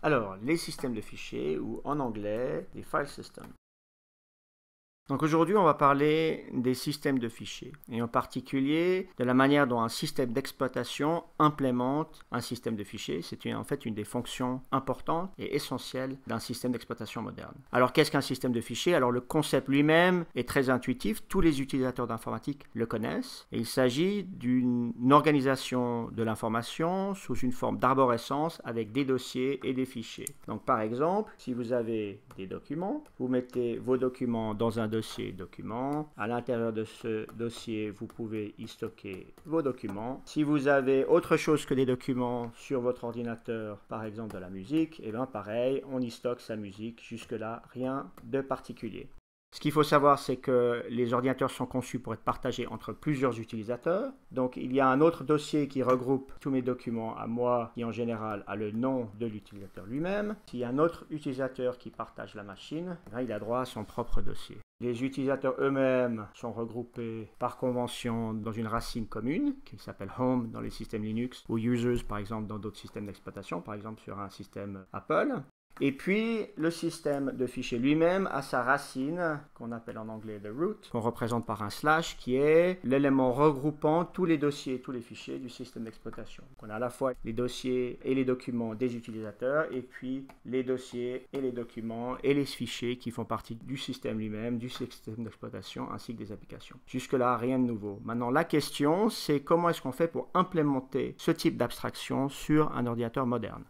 Alors, les systèmes de fichiers, ou en anglais, les file systems. Donc aujourd'hui, on va parler des systèmes de fichiers, et en particulier de la manière dont un système d'exploitation implémente un système de fichiers. C'est en fait une des fonctions importantes et essentielles d'un système d'exploitation moderne. Alors qu'est-ce qu'un système de fichiers? Alors le concept lui-même est très intuitif, tous les utilisateurs d'informatique le connaissent, et il s'agit d'une organisation de l'information sous une forme d'arborescence avec des dossiers et des fichiers. Donc par exemple, si vous avez des documents, vous mettez vos documents dans un dossier documents. À l'intérieur de ce dossier, vous pouvez y stocker vos documents. Si vous avez autre chose que des documents sur votre ordinateur, par exemple de la musique, et bien pareil, on y stocke sa musique. Jusque-là, rien de particulier. Ce qu'il faut savoir, c'est que les ordinateurs sont conçus pour être partagés entre plusieurs utilisateurs. Donc, il y a un autre dossier qui regroupe tous mes documents à moi, qui en général a le nom de l'utilisateur lui-même. S'il y a un autre utilisateur qui partage la machine, il a droit à son propre dossier. Les utilisateurs eux-mêmes sont regroupés par convention dans une racine commune qui s'appelle Home dans les systèmes Linux ou Users par exemple dans d'autres systèmes d'exploitation, par exemple sur un système Apple. Et puis, le système de fichiers lui-même a sa racine, qu'on appelle en anglais the root, qu'on représente par un slash, qui est l'élément regroupant tous les dossiers et tous les fichiers du système d'exploitation. Donc, on a à la fois les dossiers et les documents des utilisateurs, et puis les dossiers et les documents et les fichiers qui font partie du système lui-même, du système d'exploitation, ainsi que des applications. Jusque-là, rien de nouveau. Maintenant, la question, c'est comment est-ce qu'on fait pour implémenter ce type d'abstraction sur un ordinateur moderne?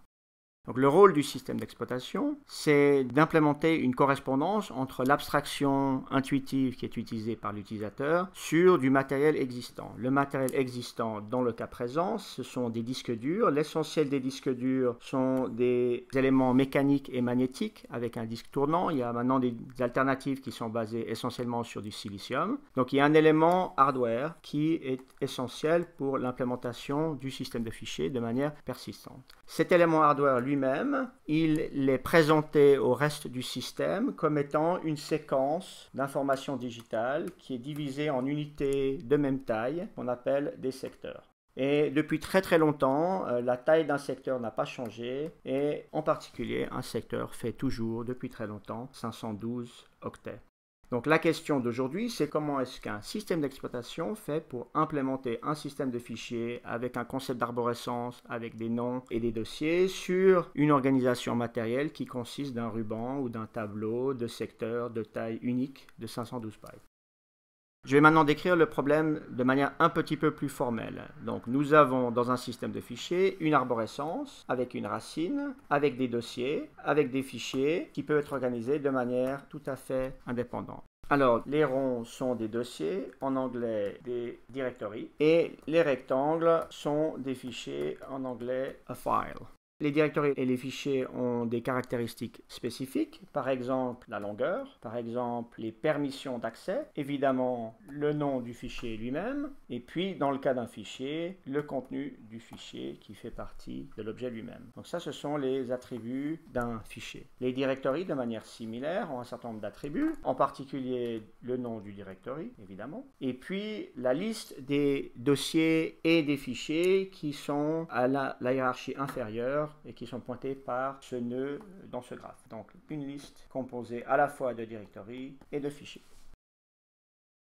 Donc, le rôle du système d'exploitation, c'est d'implémenter une correspondance entre l'abstraction intuitive qui est utilisée par l'utilisateur sur du matériel existant. Le matériel existant, dans le cas présent, ce sont des disques durs. L'essentiel des disques durs sont des éléments mécaniques et magnétiques avec un disque tournant. Il y a maintenant des alternatives qui sont basées essentiellement sur du silicium. Donc, il y a un élément hardware qui est essentiel pour l'implémentation du système de fichiers de manière persistante. Cet élément hardware lui-même, il est présenté au reste du système comme étant une séquence d'informations digitales qui est divisée en unités de même taille qu'on appelle des secteurs. Et depuis très très longtemps, la taille d'un secteur n'a pas changé et en particulier un secteur fait toujours depuis très longtemps 512 octets. Donc la question d'aujourd'hui, c'est comment est-ce qu'un système d'exploitation fait pour implémenter un système de fichiers avec un concept d'arborescence, avec des noms et des dossiers sur une organisation matérielle qui consiste d'un ruban ou d'un tableau de secteurs de taille unique de 512 bytes. Je vais maintenant décrire le problème de manière un petit peu plus formelle. Donc nous avons dans un système de fichiers une arborescence avec une racine, avec des dossiers, avec des fichiers qui peuvent être organisés de manière tout à fait indépendante. Alors, les ronds sont des dossiers, en anglais des directories, et les rectangles sont des fichiers, en anglais a file. Les directories et les fichiers ont des caractéristiques spécifiques, par exemple la longueur, par exemple les permissions d'accès, évidemment le nom du fichier lui-même, et puis dans le cas d'un fichier, le contenu du fichier qui fait partie de l'objet lui-même. Donc ça, ce sont les attributs d'un fichier. Les directories, de manière similaire, ont un certain nombre d'attributs, en particulier le nom du directory, évidemment, et puis la liste des dossiers et des fichiers qui sont à la hiérarchie inférieure et qui sont pointés par ce nœud dans ce graphe. Donc une liste composée à la fois de directories et de fichiers.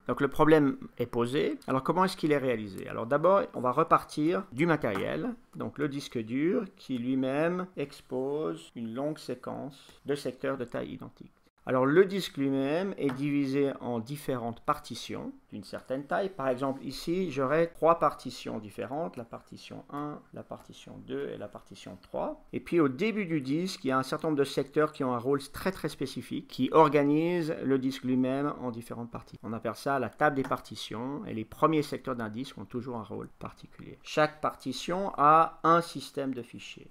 Donc le problème est posé. Alors comment est-ce qu'il est réalisé? Alors d'abord, on va repartir du matériel, donc le disque dur qui lui-même expose une longue séquence de secteurs de taille identique. Alors le disque lui-même est divisé en différentes partitions d'une certaine taille. Par exemple ici, j'aurai 3 partitions différentes, la partition 1, la partition 2 et la partition 3. Et puis au début du disque, il y a un certain nombre de secteurs qui ont un rôle très très spécifique, qui organisent le disque lui-même en différentes parties. On appelle ça la table des partitions, et les premiers secteurs d'un disque ont toujours un rôle particulier. Chaque partition a un système de fichiers.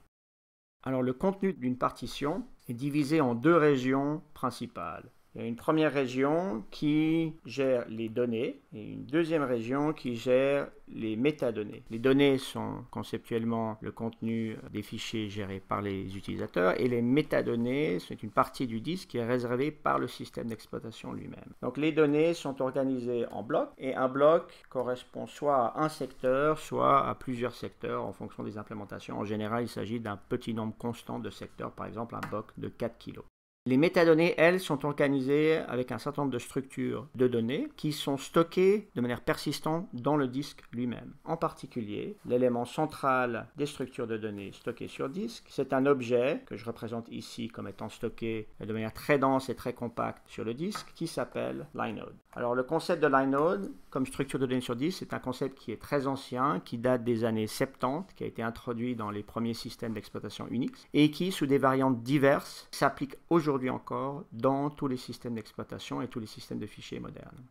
Alors le contenu d'une partition est divisé en 2 régions principales. Il y a une première région qui gère les données et une deuxième région qui gère les métadonnées. Les données sont conceptuellement le contenu des fichiers gérés par les utilisateurs et les métadonnées, c'est une partie du disque qui est réservée par le système d'exploitation lui-même. Donc les données sont organisées en blocs et un bloc correspond soit à un secteur, soit à plusieurs secteurs en fonction des implémentations. En général, il s'agit d'un petit nombre constant de secteurs, par exemple un bloc de 4 kg. Les métadonnées, elles, sont organisées avec un certain nombre de structures de données qui sont stockées de manière persistante dans le disque lui-même. En particulier, l'élément central des structures de données stockées sur disque, c'est un objet que je représente ici comme étant stocké de manière très dense et très compacte sur le disque qui s'appelle l'inode. Alors le concept de l'inode comme structure de données sur disque, c'est un concept qui est très ancien, qui date des années 70, qui a été introduit dans les premiers systèmes d'exploitation Unix et qui, sous des variantes diverses, s'applique aujourd'hui encore dans tous les systèmes d'exploitation et tous les systèmes de fichiers modernes.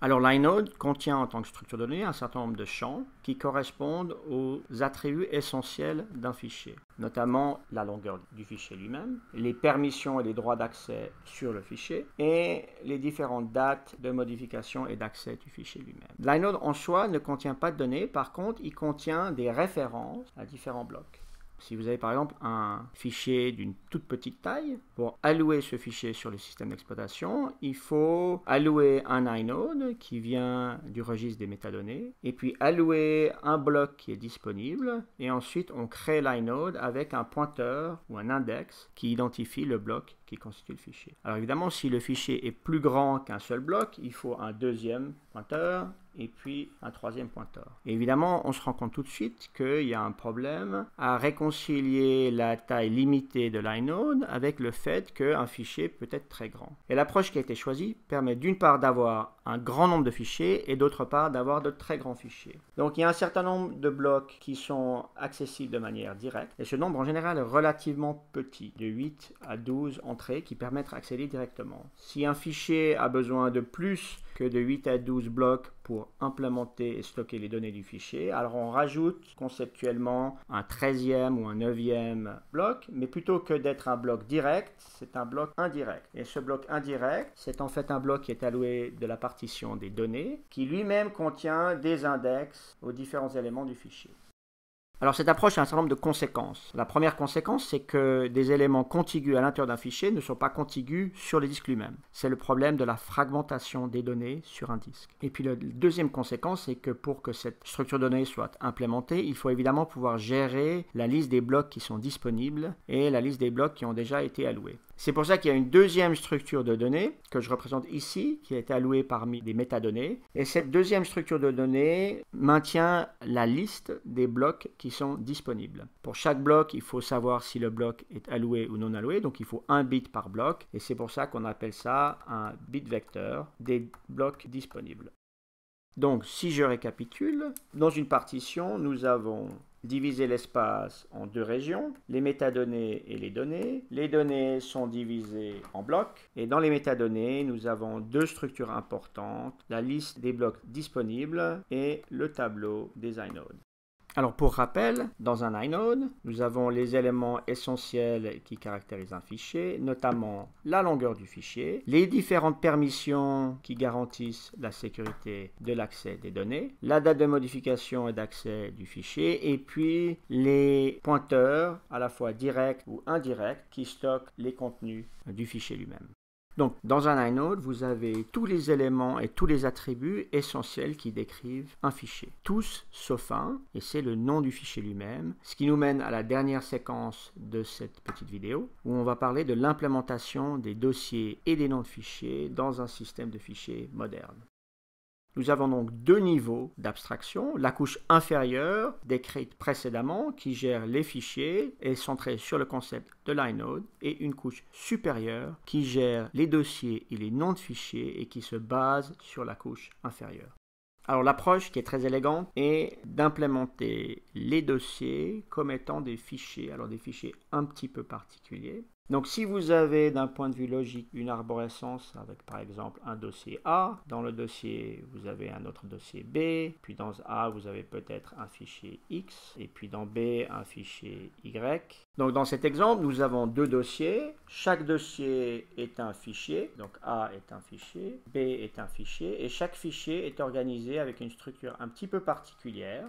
Alors l'inode contient en tant que structure de données un certain nombre de champs qui correspondent aux attributs essentiels d'un fichier, notamment la longueur du fichier lui-même, les permissions et les droits d'accès sur le fichier et les différentes dates de modification et d'accès du fichier lui-même. L'inode en soi ne contient pas de données, par contre il contient des références à différents blocs. Si vous avez par exemple un fichier d'une toute petite taille, pour allouer ce fichier sur le système d'exploitation, il faut allouer un inode qui vient du registre des métadonnées, et puis allouer un bloc qui est disponible, et ensuite on crée l'inode avec un pointeur ou un index qui identifie le bloc qui constitue le fichier. Alors évidemment, si le fichier est plus grand qu'un seul bloc, il faut un deuxième pointeur, et puis un troisième pointeur. Et évidemment, on se rend compte tout de suite qu'il y a un problème à réconcilier la taille limitée de l'inode avec le fait qu'un fichier peut être très grand. Et l'approche qui a été choisie permet d'une part d'avoir un grand nombre de fichiers et d'autre part d'avoir de très grands fichiers. Donc il y a un certain nombre de blocs qui sont accessibles de manière directe et ce nombre en général est relativement petit, de 8 à 12 entrées qui permettent d'accéder directement. Si un fichier a besoin de plus que de 8 à 12 blocs pour implémenter et stocker les données du fichier, alors on rajoute conceptuellement un 13e ou un 9e bloc, mais plutôt que d'être un bloc direct, c'est un bloc indirect. Et ce bloc indirect, c'est en fait un bloc qui est alloué de la partition des données, qui lui-même contient des index aux différents éléments du fichier. Alors cette approche a un certain nombre de conséquences. La première conséquence, c'est que des éléments contigus à l'intérieur d'un fichier ne sont pas contigus sur le disque lui-même. C'est le problème de la fragmentation des données sur un disque. Et puis la deuxième conséquence, c'est que pour que cette structure de données soit implémentée, il faut évidemment pouvoir gérer la liste des blocs qui sont disponibles et la liste des blocs qui ont déjà été alloués. C'est pour ça qu'il y a une deuxième structure de données que je représente ici, qui a été allouée parmi des métadonnées. Et cette deuxième structure de données maintient la liste des blocs qui sont disponibles. Pour chaque bloc, il faut savoir si le bloc est alloué ou non alloué, donc il faut un bit par bloc. Et c'est pour ça qu'on appelle ça un bit vecteur des blocs disponibles. Donc, si je récapitule, dans une partition, nous avons diviser l'espace en deux régions, les métadonnées et les données. Les données sont divisées en blocs et dans les métadonnées, nous avons deux structures importantes, la liste des blocs disponibles et le tableau des inodes. Alors pour rappel, dans un inode, nous avons les éléments essentiels qui caractérisent un fichier, notamment la longueur du fichier, les différentes permissions qui garantissent la sécurité de l'accès des données, la date de modification et d'accès du fichier, et puis les pointeurs, à la fois directs ou indirects, qui stockent les contenus du fichier lui-même. Donc, dans un inode, vous avez tous les éléments et tous les attributs essentiels qui décrivent un fichier. Tous sauf un, et c'est le nom du fichier lui-même, ce qui nous mène à la dernière séquence de cette petite vidéo, où on va parler de l'implémentation des dossiers et des noms de fichiers dans un système de fichiers moderne. Nous avons donc deux niveaux d'abstraction. La couche inférieure, décrite précédemment, qui gère les fichiers, est centrée sur le concept de l'inode, et une couche supérieure qui gère les dossiers et les noms de fichiers et qui se base sur la couche inférieure. Alors l'approche qui est très élégante est d'implémenter les dossiers comme étant des fichiers, alors des fichiers un petit peu particuliers. Donc si vous avez d'un point de vue logique une arborescence avec par exemple un dossier A, dans le dossier vous avez un autre dossier B, puis dans A vous avez peut-être un fichier X, et puis dans B un fichier Y. Donc dans cet exemple nous avons deux dossiers, chaque dossier est un fichier, donc A est un fichier, B est un fichier, et chaque fichier est organisé avec une structure un petit peu particulière.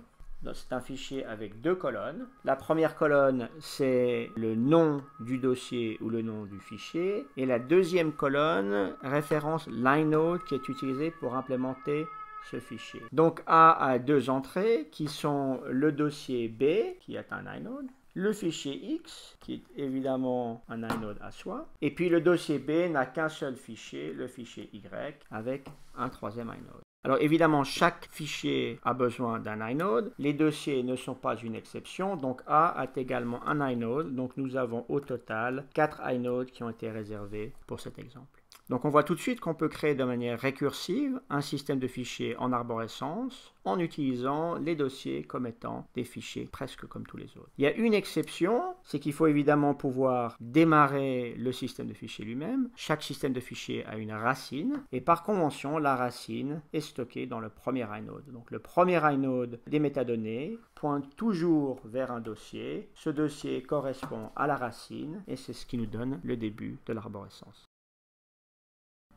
C'est un fichier avec deux colonnes. La première colonne, c'est le nom du dossier ou le nom du fichier. Et la deuxième colonne référence l'inode qui est utilisé pour implémenter ce fichier. Donc A a deux entrées qui sont le dossier B, qui est un inode, le fichier X, qui est évidemment un inode à soi, et puis le dossier B n'a qu'un seul fichier, le fichier Y, avec un troisième inode. Alors évidemment, chaque fichier a besoin d'un inode. Les dossiers ne sont pas une exception. Donc A a également un inode. Donc nous avons au total 4 inodes qui ont été réservés pour cet exemple. Donc on voit tout de suite qu'on peut créer de manière récursive un système de fichiers en arborescence en utilisant les dossiers comme étant des fichiers presque comme tous les autres. Il y a une exception, c'est qu'il faut évidemment pouvoir démarrer le système de fichiers lui-même. Chaque système de fichiers a une racine et par convention, la racine est stockée dans le premier inode. Donc le premier inode des métadonnées pointe toujours vers un dossier. Ce dossier correspond à la racine et c'est ce qui nous donne le début de l'arborescence.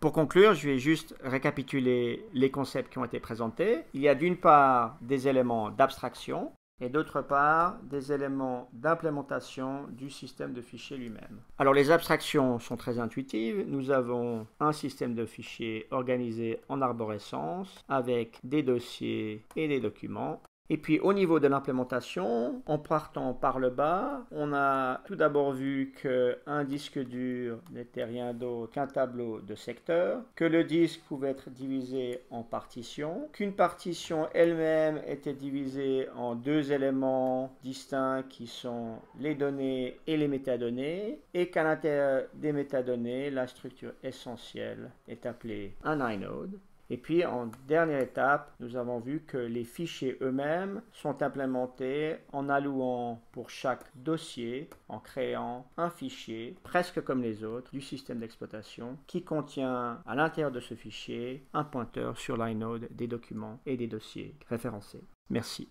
Pour conclure, je vais juste récapituler les concepts qui ont été présentés. Il y a d'une part des éléments d'abstraction et d'autre part des éléments d'implémentation du système de fichiers lui-même. Alors les abstractions sont très intuitives. Nous avons un système de fichiers organisé en arborescence avec des dossiers et des documents. Et puis au niveau de l'implémentation, en partant par le bas, on a tout d'abord vu qu'un disque dur n'était rien d'autre qu'un tableau de secteurs, que le disque pouvait être divisé en partitions, qu'une partition elle-même était divisée en deux éléments distincts qui sont les données et les métadonnées, et qu'à l'intérieur des métadonnées, la structure essentielle est appelée un inode. Et puis, en dernière étape, nous avons vu que les fichiers eux-mêmes sont implémentés en allouant pour chaque dossier, en créant un fichier, presque comme les autres, du système d'exploitation, qui contient à l'intérieur de ce fichier un pointeur sur l'inode des documents et des dossiers référencés. Merci.